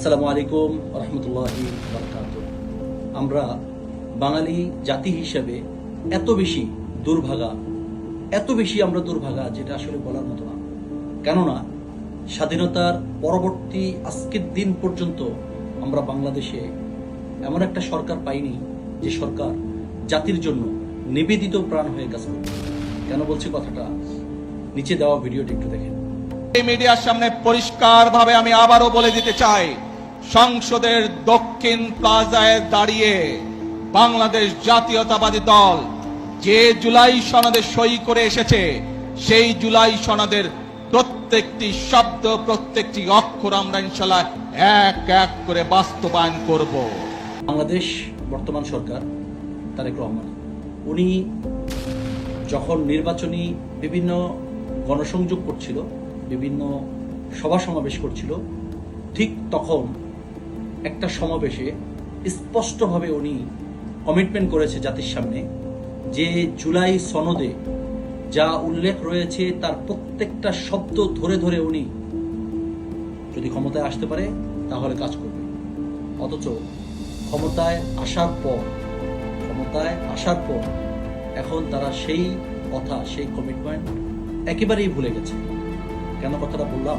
আসসালামু আলাইকুম রহমতুল্লাহি বারাকাতুহু। আমরা বাঙালি জাতি হিসেবে এত বেশি দুর্ভাগা যেটা আসলে বলার মতো না। কেননা স্বাধীনতার পরবর্তী আজকের দিন পর্যন্ত আমরা বাংলাদেশে এমন একটা সরকার পাইনি যে সরকার জাতির জন্য নিবেদিত প্রাণ হয়ে কাজ করবে। কেন বলছি কথাটা, নিচে দেওয়া ভিডিওটি একটু দেখেন। এই মিডিয়ার সামনে পরিষ্কারভাবে আমি আবারও বলে দিতে চাই, সংসদের দক্ষিণ প্লাজায় দাঁড়িয়ে বাংলাদেশ জাতীয়তাবাদী দল যে জুলাই সনদে সই করে এসেছে, সেই জুলাই সনদের প্রত্যেকটি শব্দ, প্রত্যেকটি অক্ষর আমরা ইনশাআল্লাহ এক এক করে বাস্তবায়ন করব। বাংলাদেশ বর্তমান সরকার তারেক রহমান, উনি যখন নির্বাচনী বিভিন্ন গণসংযোগ করছিল, বিভিন্ন সভা সমাবেশ করছিল, ঠিক তখন একটা সমাবেশে স্পষ্টভাবে উনি কমিটমেন্ট করেছে জাতির সামনে যে জুলাই সনদে যা উল্লেখ রয়েছে তার প্রত্যেকটা শব্দ ধরে ধরে উনি যদি ক্ষমতায় আসতে পারে তাহলে কাজ করবে। অথচ ক্ষমতায় আসার পর এখন তারা সেই কথা, সেই কমিটমেন্ট একেবারেই ভুলে গেছে। কেন কথাটা বললাম,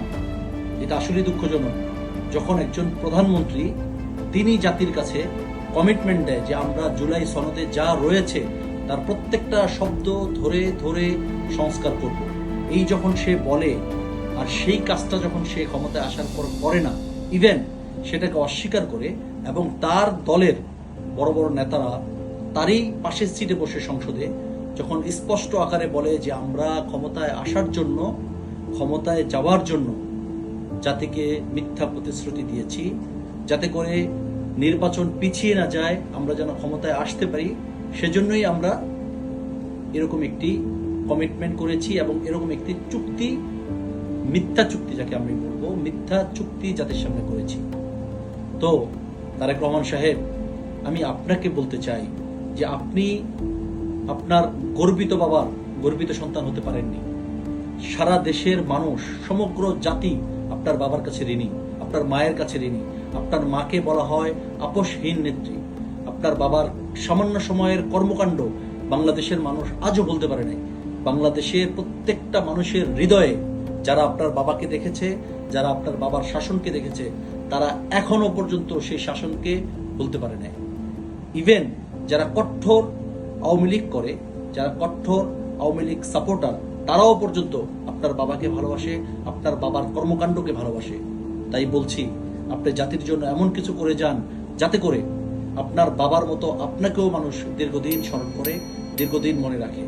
এটা আসলে দুঃখজনক। যখন একজন প্রধানমন্ত্রী তিনি জাতির কাছে কমিটমেন্ট দেয় যে আমরা জুলাই সনদে যা রয়েছে তার প্রত্যেকটা শব্দ ধরে ধরে সংস্কার করব, এই যখন সে বলে আর সেই কাজটা যখন সে ক্ষমতায় আসার পর করে না, ইভেন সেটাকে অস্বীকার করে, এবং তার দলের বড় বড় নেতারা তারই পাশের সিটে বসে সংসদে যখন স্পষ্ট আকারে বলে যে আমরা ক্ষমতায় আসার জন্য, ক্ষমতায় যাওয়ার জন্য জাতিকে মিথ্যা প্রতিশ্রুতি দিয়েছি, যাতে করে নির্বাচন পিছিয়ে না যায়, আমরা যেন ক্ষমতায় আসতে পারি, সেজন্যই আমরা এরকম একটি কমিটমেন্ট করেছি এবং এরকম একটি চুক্তি, মিথ্যা চুক্তি যাকে আমি বলবো, মিথ্যা চুক্তি জাতির সামনে করেছি। তো তারেক রহমান সাহেব, আমি আপনাকে বলতে চাই যে আপনি আপনার গর্বিত বাবার গর্বিত সন্তান হতে পারেননি। সারা দেশের মানুষ, সমগ্র জাতি আপনার বাবার কাছে ঋণী, আপনার মায়ের কাছে ঋণী। আপনার মাকে বলা হয় আপোষহীন নেত্রী। আপনার বাবার সামান্য সময়ের কর্মকাণ্ড বাংলাদেশের মানুষ আজও বলতে পারে নাই। বাংলাদেশের প্রত্যেকটা মানুষের হৃদয়ে যারা আপনার বাবাকে দেখেছে, যারা আপনার বাবার শাসনকে দেখেছে, তারা এখনো পর্যন্ত সেই শাসনকে বলতে পারে নাই। ইভেন যারা কঠোর আওয়ামী লীগ করে, যারা কঠোর আওয়ামী লীগ সাপোর্টার, তারাও পর্যন্ত আপনার বাবাকে ভালোবাসে, আপনার বাবার কর্মকাণ্ডকে ভালোবাসে। তাই বলছি, আপনি জাতির জন্য এমন কিছু করে যান যাতে করে আপনার বাবার মতো আপনাকেও মানুষ দীর্ঘদিন স্মরণ করে, দীর্ঘদিন মনে রাখে।